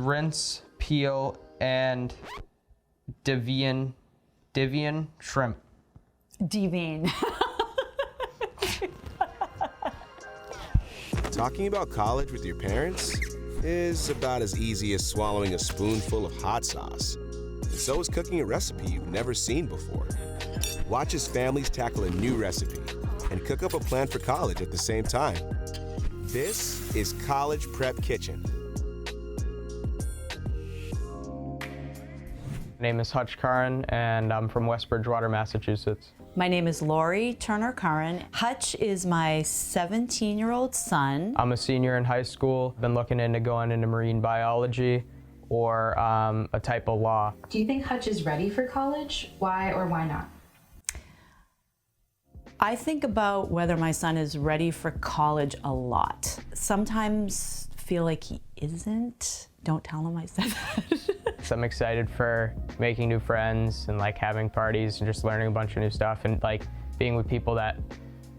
rinse, peel, and devein shrimp. Devein. Talking about college with your parents is about as easy as swallowing a spoonful of hot sauce. And so is cooking a recipe you've never seen before. Watch as families tackle a new recipe and cook up a plan for college at the same time. This is College Prep Kitchen. My name is Hutch and I'm from West Bridgewater, Massachusetts. My name is Laurie Turner-Curran. Hutch is my 17-year-old son. I'm a senior in high school. Been looking into going into marine biology or a type of law. Do you think Hutch is ready for college? Why or why not? I think about whether my son is ready for college a lot. Sometimes feel like he isn't. Don't tell him I said that. So I'm excited for making new friends and like having parties and just learning a bunch of new stuff and like being with people that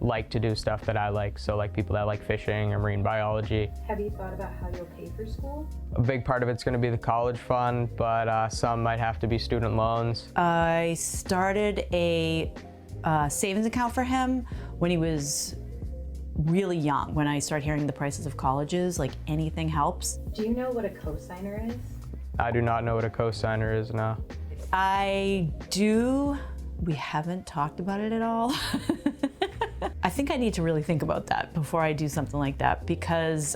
like to do stuff that I like. So like people that like fishing or marine biology. Have you thought about how you'll pay for school? A big part of it's going to be the college fund, but some might have to be student loans. I started a savings account for him when he was really young. When I started hearing the prices of colleges, like anything helps. Do you know what a cosigner is? I do not know what a cosigner is now. I do. We haven't talked about it at all. I think I need to really think about that before I do something like that because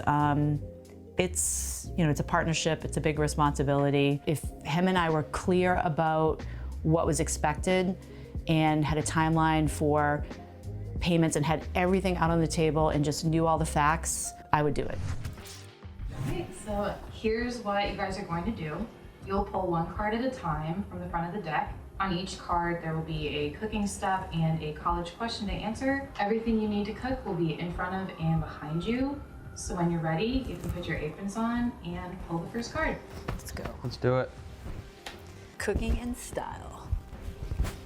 it's a partnership, it's a big responsibility. If him and I were clear about what was expected and had a timeline for payments and had everything out on the table and just knew all the facts, I would do it. Okay, so here's what you guys are going to do. You'll pull one card at a time from the front of the deck. On each card, there will be a cooking step and a college question to answer. Everything you need to cook will be in front of and behind you. So when you're ready, you can put your aprons on and pull the first card. Let's go. Let's do it. Cooking in style.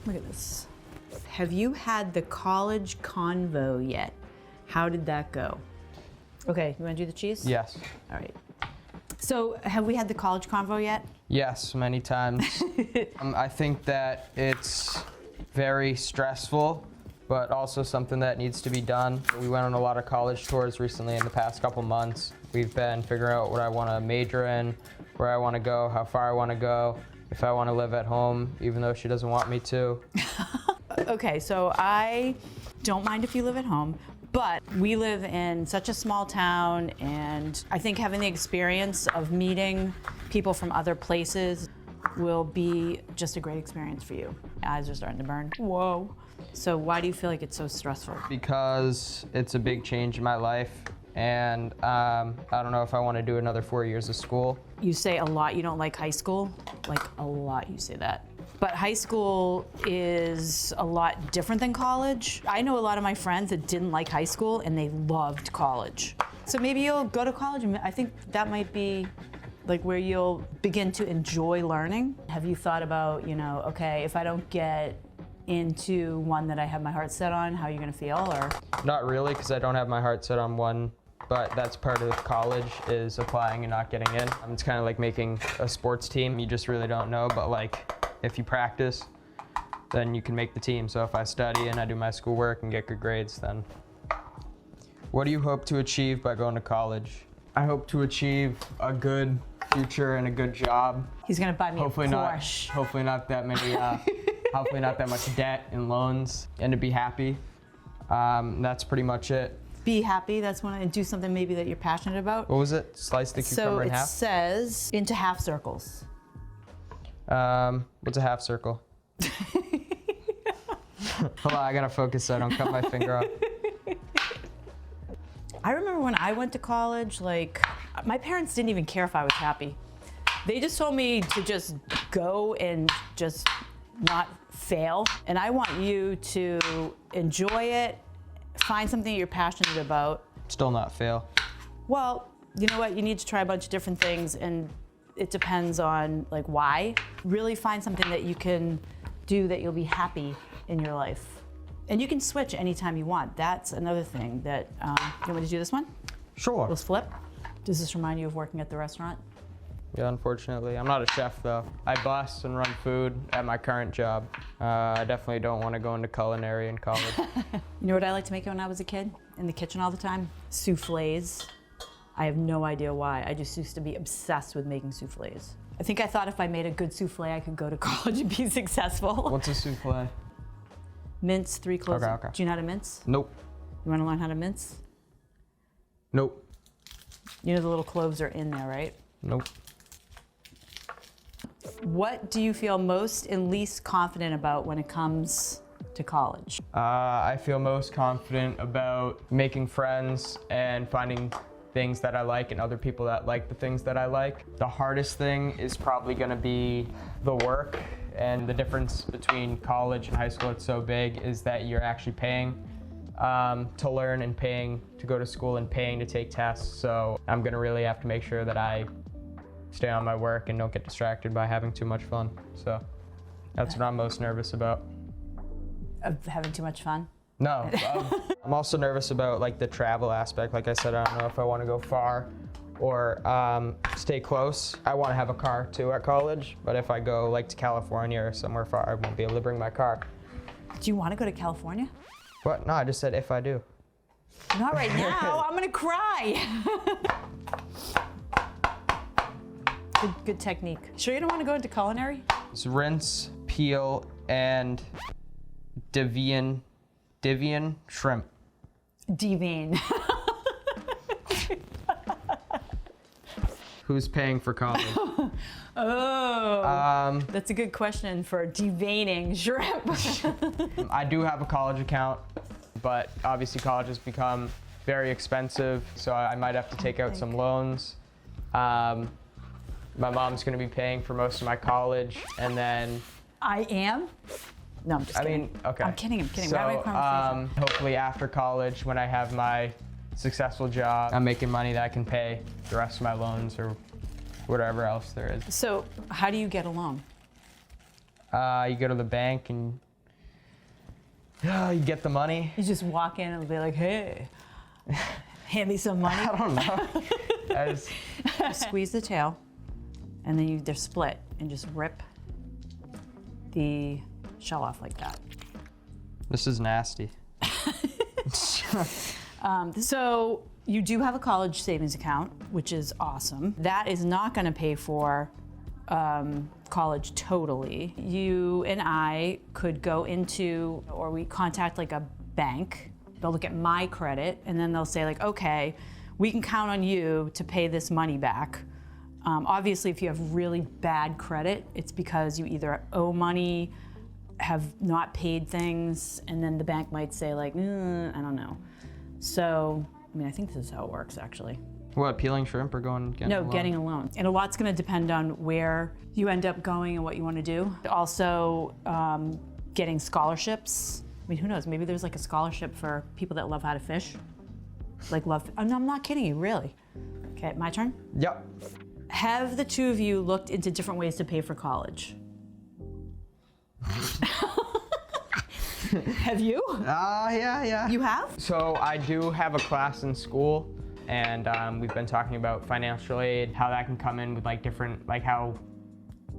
Look at this. Have you had the college convo yet? How did that go? Okay, you want to do the cheese? Yes. All right. So have we had the college convo yet? Yes, many times. I think that it's very stressful, but also something that needs to be done. We went on a lot of college tours recently in the past couple months. We've been figuring out what I want to major in, where I want to go, how far I want to go, if I want to live at home, even though she doesn't want me to. Okay, so I don't mind if you live at home, but we live in such a small town, and I think having the experience of meeting people from other places will be just a great experience for you. Eyes are starting to burn. Whoa. So why do you feel like it's so stressful? Because it's a big change in my life, and I don't know if I want to do another 4 years of school. You say a lot you don't like high school. Like a lot you say that. But high school is a lot different than college. I know a lot of my friends that didn't like high school and they loved college. So maybe you'll go to college, and I think that might be like where you'll begin to enjoy learning. Have you thought about, okay, if I don't get into one that I have my heart set on, how are you gonna feel? Or Not really, because I don't have my heart set on one, but that's part of college is applying and not getting in. It's kind of like making a sports team. You just really don't know, but like if you practice, then you can make the team. So if I study and I do my schoolwork and get good grades, then. What do you hope to achieve by going to college? I hope to achieve a good future and a good job. he's gonna buy me Hopefully a not. Porsche. Hopefully not that many. Hopefully not that much debt and loans, and to be happy. That's pretty much it. Be happy, that's when I do something maybe that you're passionate about. What was it? Slice the So cucumber in it half? says into half circles. What's a half circle? Hold on, I gotta focus so I don't cut my finger off. I remember when I went to college, like, my parents didn't even care if I was happy. They just told me to just go and just not fail. And I want you to enjoy it, find something you're passionate about. Still not fail. Well, you know what? You need to try a bunch of different things, and it depends on like why. Really find something that you can do that you'll be happy in your life. And you can switch anytime you want. That's another thing that, you want me to do this one? Sure. Let's flip. Does this remind you of working at the restaurant? Yeah, unfortunately. I'm not a chef though. I bus and run food at my current job. I definitely don't want to go into culinary in college. You know what I liked to make when I was a kid? In the kitchen all the time? Soufflés. I have no idea why. I just used to be obsessed with making soufflés. I think I thought if I made a good souffle, I could go to college and be successful. What's a souffle? Mince 3 cloves. Okay. Do you know how to mince? Nope. You want to learn how to mince? Nope. You know the little cloves are in there, right? Nope. What do you feel most and least confident about when it comes to college? I feel most confident about making friends and finding things that I like and other people that like the things that I like. The hardest thing is probably going to be the work, and the difference between college and high school, it's so big, is that you're actually paying to learn and paying to go to school and paying to take tests. So I'm going to really have to make sure that I stay on my work and don't get distracted by having too much fun. So that's what I'm most nervous about. Of having too much fun? No, I'm also nervous about like the travel aspect. Like I said, I don't know if I want to go far or stay close. I want to have a car too at college, but if I go like to California or somewhere far, I won't be able to bring my car. Do you want to go to California? What? No, I just said if I do. Not right now. I'm gonna cry. Good technique. Sure you don't want to go into culinary? It's rinse, peel, and devein shrimp. Devein. Who's paying for college? Oh, that's a good question for deveining shrimp. I do have a college account, but obviously college has become very expensive, so I might have to take out some loans. My mom's going to be paying for most of my college, and then... I am? No, I'm just kidding. Okay. I'm kidding. So, We're having a conversation. hopefully after college, when I have my successful job, I'm making money that I can pay the rest of my loans or whatever else there is. So, how do you get a loan? You go to the bank and you get the money. You just walk in and be like, hey, hand me some money. I don't know. You squeeze the tail, and then they're split, and just rip the shell off like that. This is nasty. So you do have a college savings account, which is awesome. That is not going to pay for college totally. You and I could go into, or we contact like a bank. They'll look at my credit, and then they'll say like, okay, we can count on you to pay this money back. Obviously, if you have really bad credit, it's because you either owe money, have not paid things, and then the bank might say like, I don't know. So, I mean, I think this is how it works actually. What, peeling shrimp or getting a loan? Getting a loan. And a lot's gonna depend on where you end up going and what you wanna do. Also, getting scholarships. I mean, who knows, maybe there's like a scholarship for people that love how to fish. I'm not kidding you, really. Okay, my turn? Yep. Have the two of you looked into different ways to pay for college? Have you? Yeah. You have? So I do have a class in school, and we've been talking about financial aid, how that can come in with like different, like how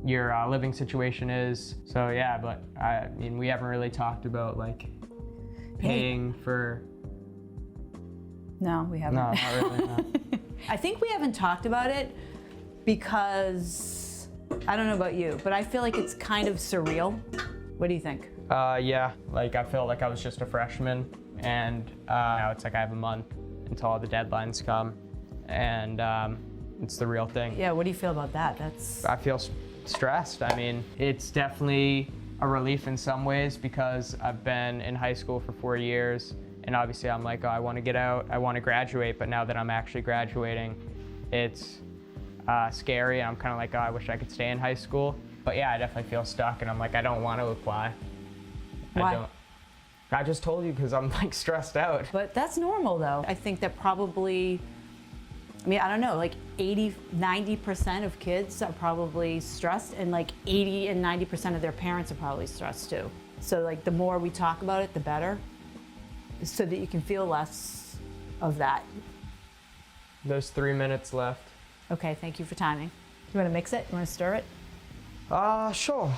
your living situation is. So yeah, but I mean, we haven't really talked about like paying for. No, we haven't. No, not really. No. I think we haven't talked about it because, I don't know about you, but I feel like it's kind of surreal. What do you think? Yeah, like I felt like I was just a freshman, and now it's like I have a month until all the deadlines come, and it's the real thing. Yeah, what do you feel about that? I feel stressed. I mean, it's definitely a relief in some ways because I've been in high school for 4 years, and obviously I'm like, oh, I want to get out, I want to graduate, but now that I'm actually graduating, it's scary, and I'm kind of like, oh, I wish I could stay in high school. But yeah, I definitely feel stuck, and I'm like, I don't want to apply. Why? I just told you because I'm like stressed out. But that's normal though. I think that probably, I mean, I don't know, like 90% of kids are probably stressed, and like 80 and 90% of their parents are probably stressed too. So like the more we talk about it, the better, so that you can feel less of that. There's 3 minutes left. Okay, thank you for timing. You want to mix it? You want to stir it? Sure.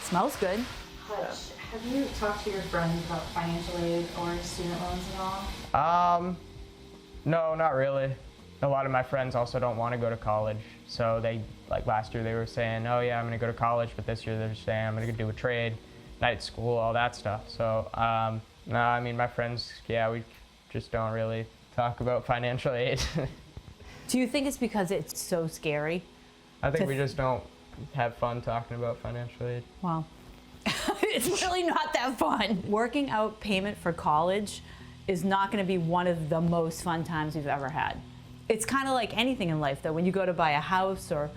Smells good. Hutch, have you talked to your friends about financial aid or student loans at all? No, not really. A lot of my friends also don't want to go to college. So they, like last year, they were saying, oh yeah, I'm gonna go to college, but this year they're just saying I'm gonna do a trade, night school, all that stuff. So, no, I mean, my friends, yeah, we just don't really talk about financial aid. Do you think it's because it's so scary? I think we just don't have fun talking about financial aid. Well, it's really not that fun. Working out payment for college is not going to be one of the most fun times we've ever had. It's kind of like anything in life, though. When you go to buy a house or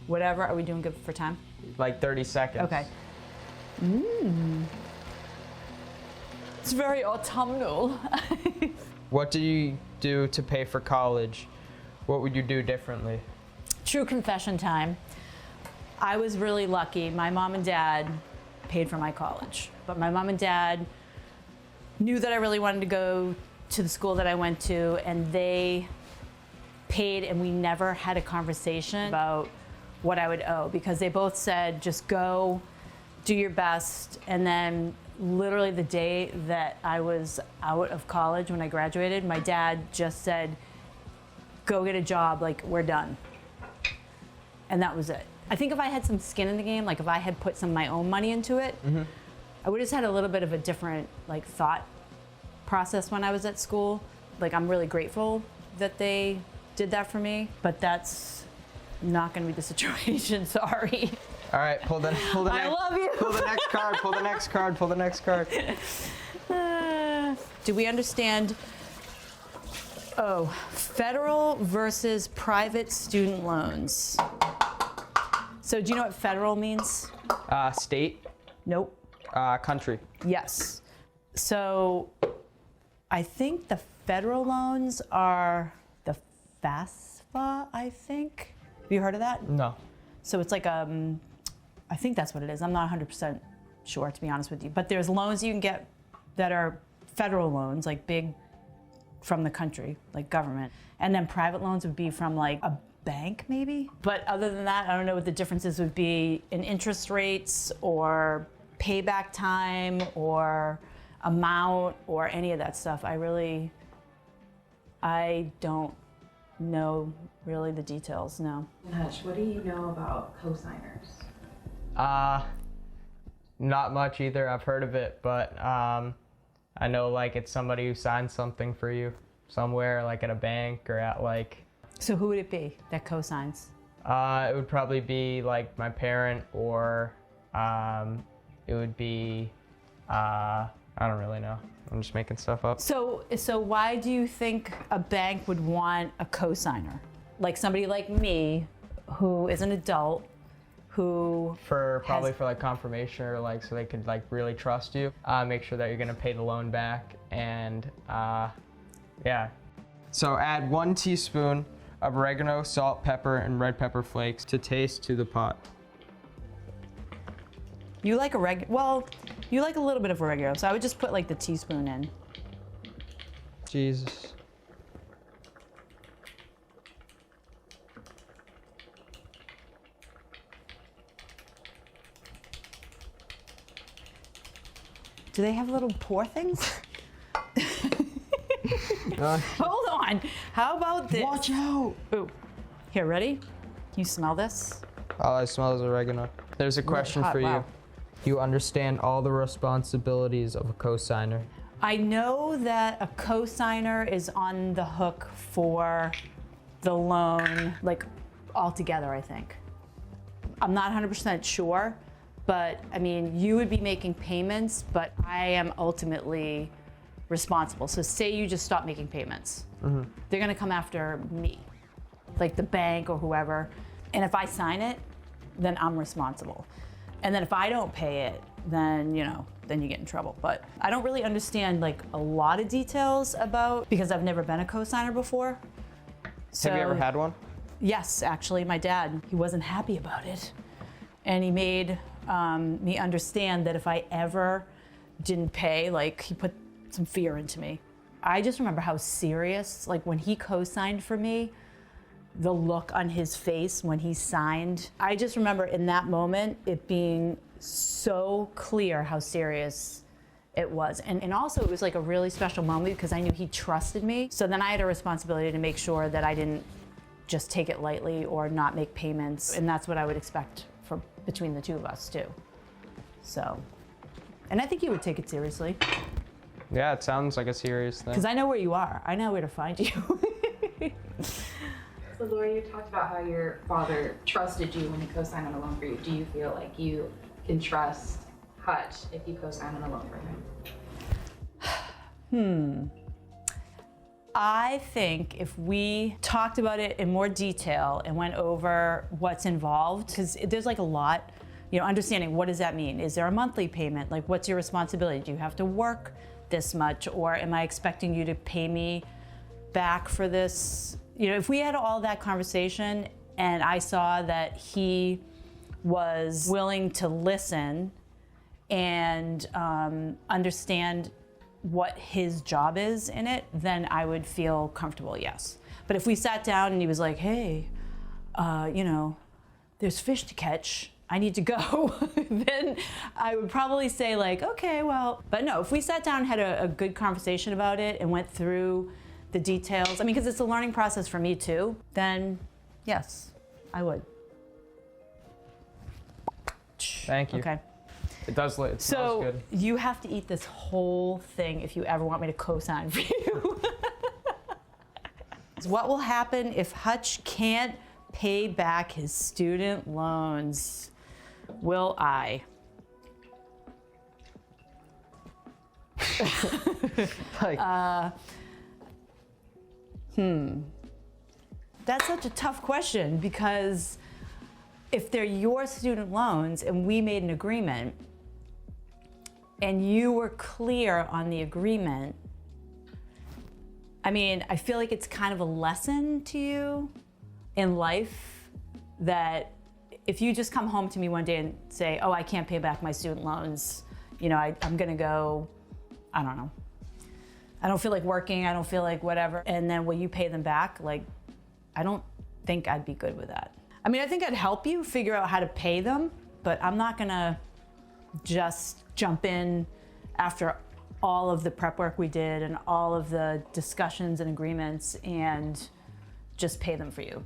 whatever, are we doing good for time? Like 30 seconds. Okay. It's very autumnal. What do you do to pay for college? What would you do differently? True confession time. I was really lucky. My mom and dad paid for my college, but my mom and dad knew that I really wanted to go to the school that I went to, and they paid, and we never had a conversation about what I would owe, because they both said, just go, do your best. And then literally the day that I was out of college, when I graduated, my dad just said, go get a job, like, we're done. And that was it. I think if I had some skin in the game, like if I had put some of my own money into it, I would have just had a little bit of a different like thought process when I was at school. Like, I'm really grateful that they did that for me, but that's not gonna be the situation, sorry. All right, pull the I love you. Pull the next card, pull the next card, pull the next card. Do we understand, federal versus private student loans? So do you know what federal means? State, Nope. country. Yes. So I think the federal loans are the FAFSA, I think. Have you heard of that? No. So it's like, I think that's what it is. I'm not 100% sure, to be honest with you. But there's loans you can get that are federal loans, like big from the country, like government. And then private loans would be from like a bank, maybe. But other than that, I don't know what the differences would be in interest rates or payback time or amount or any of that stuff. I don't know really the details, no. Hutch, what do you know about cosigners? Not much either. I've heard of it, but I know like it's somebody who signs something for you somewhere, like at a bank or at like. So who would it be that cosigns? It would probably be like my parent, or it would be I don't really know. I'm just making stuff up. So why do you think a bank would want a cosigner? Like somebody like me, who is an adult, who Probably for like confirmation, or like so they could like really trust you, make sure that you're gonna pay the loan back, and yeah. So add 1 teaspoon of oregano, salt, pepper, and red pepper flakes to taste to the pot. You like oregano? Well, you like a little bit of oregano, so I would just put like the teaspoon in. Jesus. Do they have little pour things? Hold on. How about this? Watch out! Ooh. Here, ready? Can you smell this? All I smell is oregano. There's a question hot, for you. wow. Do you understand all the responsibilities of a cosigner? I know that a cosigner is on the hook for the loan, like altogether, I think. I'm not 100% sure, but I mean, you would be making payments, but I am ultimately responsible. So say you just stop making payments. They're gonna come after me, like the bank or whoever. And if I sign it, then I'm responsible. And then if I don't pay it, then, you know, then you get in trouble. But I don't really understand like a lot of details about, because I've never been a cosigner before. So, Have you ever had one? Yes, actually, my dad, he wasn't happy about it. And he made me understand that if I ever didn't pay, like he put some fear into me. I just remember how serious, like when he co-signed for me, the look on his face when he signed. I just remember in that moment it being so clear how serious it was. And also it was like a really special moment because I knew he trusted me. So then I had a responsibility to make sure that I didn't just take it lightly or not make payments. And that's what I would expect for between the two of us too. So, and I think he would take it seriously. Yeah, it sounds like a serious thing. Because I know where you are. I know where to find you. So Laurie, you talked about how your father trusted you when he co-signed on a loan for you. Do you feel like you can trust Hutch if you co-sign on a loan for him? I think if we talked about it in more detail and went over what's involved, because there's like a lot, understanding what does that mean? Is there a monthly payment? Like, what's your responsibility? Do you have to work this much, or am I expecting you to pay me back for this? If we had all that conversation and I saw that he was willing to listen and understand what his job is in it, then I would feel comfortable, yes. But if we sat down and he was like, hey, there's fish to catch, I need to go, then I would probably say like, okay, well, but no, if we sat down and had a good conversation about it and went through the details, because it's a learning process for me too, then yes, I would. Thank you. Okay. It does. It smells good. You have to eat this whole thing if you ever want me to co-sign for you. What will happen if Hutch can't pay back his student loans? Will I? That's such a tough question because if they're your student loans and we made an agreement and you were clear on the agreement, I feel like it's kind of a lesson to you in life that if you just come home to me one day and say, oh, I can't pay back my student loans, I'm gonna go, I don't know. I don't feel like working, I don't feel like whatever. And then will you pay them back? Like, I don't think I'd be good with that. I think I'd help you figure out how to pay them, but I'm not gonna just jump in after all of the prep work we did and all of the discussions and agreements and just pay them for you.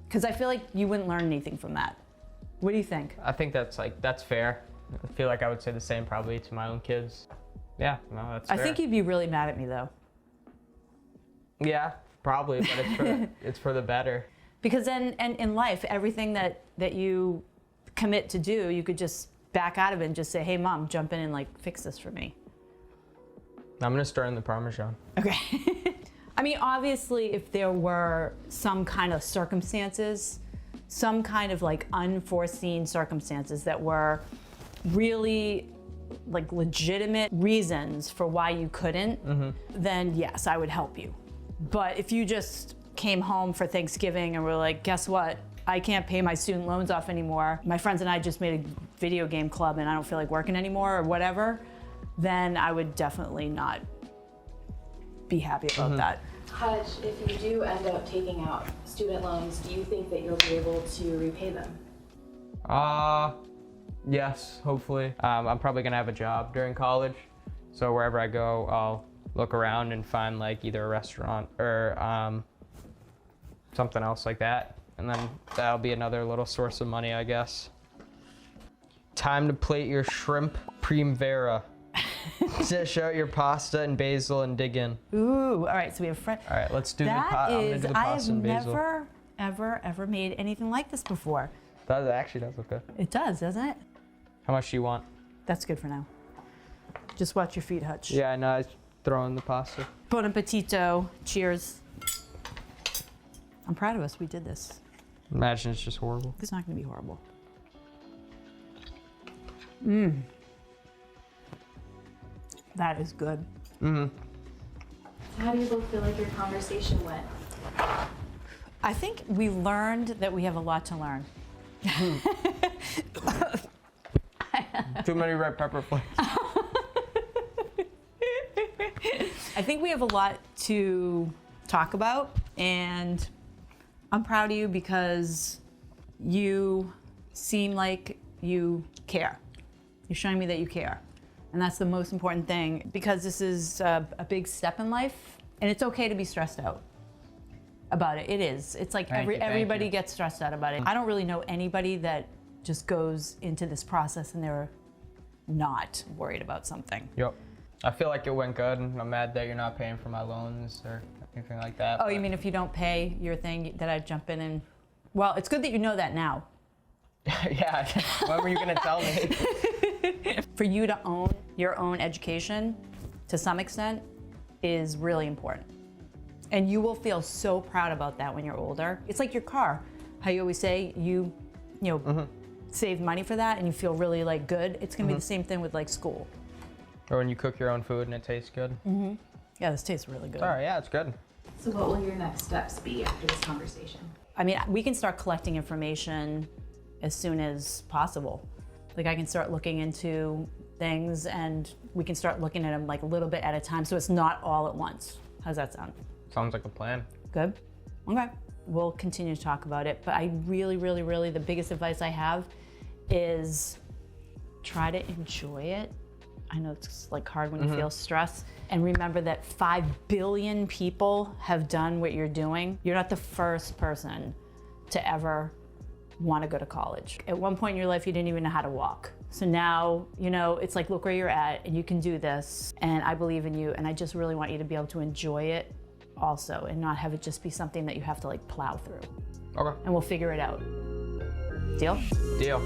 Because I feel like you wouldn't learn anything from that. What do you think? I think that's fair. I feel like I would say the same probably to my own kids. Yeah, no, that's fair. I think you'd be really mad at me though. Yeah, probably, but it's for the better. Because then, and in life, everything that you commit to do, you could just back out of it and just say, hey mom, jump in and like fix this for me. I'm gonna stir in the Parmesan. Okay. Obviously, if there were some kind of circumstances, some kind of like unforeseen circumstances that were really like legitimate reasons for why you couldn't, then yes, I would help you. But if you just came home for Thanksgiving and were like, guess what? I can't pay my student loans off anymore. My friends and I just made a video game club and I don't feel like working anymore or whatever, then I would definitely not be happy about that. Hutch, if you do end up taking out student loans, do you think that you'll be able to repay them? Yes, hopefully. I'm probably gonna have a job during college, so wherever I go, I'll look around and find like either a restaurant or something else like that, and then that'll be another little source of money, I guess. Time to plate your shrimp primavera. Dish out your pasta and basil and dig in. Ooh, all right, so we have French. All right, let's do I'm gonna do the pasta and basil. I have never, ever made anything like this before. That actually does look good. It does, doesn't it? How much do you want? That's good for now. Just watch your feet, Hutch. Yeah, I know, I throw in the pasta. Bon appetito. Cheers. I'm proud of us, we did this. Imagine it's just horrible. It's not gonna be horrible. That is good. How do you both feel like your conversation went? I think we learned that we have a lot to learn. Too many red pepper flakes. I think we have a lot to talk about, and I'm proud of you because you seem like you care. You're showing me that you care. And that's the most important thing, because this is a big step in life, and it's okay to be stressed out about it. It is. It's like everybody gets stressed out about it. I don't really know anybody that just goes into this process and they're not worried about something. Yep. I feel like it went good. I'm mad that you're not paying for my loans or anything like that. Oh, you mean if you don't pay your thing, that I'd jump in and... Well, it's good that you know that now. Yeah, when were you gonna tell me? For you to own your own education, to some extent, is really important. And you will feel so proud about that when you're older. It's like your car. How you always say you save money for that and you feel really like good. It's gonna be the same thing with like school. Or when you cook your own food and it tastes good. Yeah, this tastes really good. Sorry, yeah, it's good. So what will your next steps be after this conversation? I mean, we can start collecting information as soon as possible. Like I can start looking into things and we can start looking at them like a little bit at a time so it's not all at once. How's that sound? Sounds like a plan. Good? Okay. We'll continue to talk about it, but I really, the biggest advice I have is try to enjoy it. I know it's like hard when you feel stress. And remember that 5 billion people have done what you're doing. You're not the first person to ever want to go to college. At one point in your life, you didn't even know how to walk. So now, you know, it's like, look where you're at and you can do this. And I believe in you. And I just really want you to be able to enjoy it also and not have it just be something that you have to like plow through. Okay. And we'll figure it out. Deal? Deal.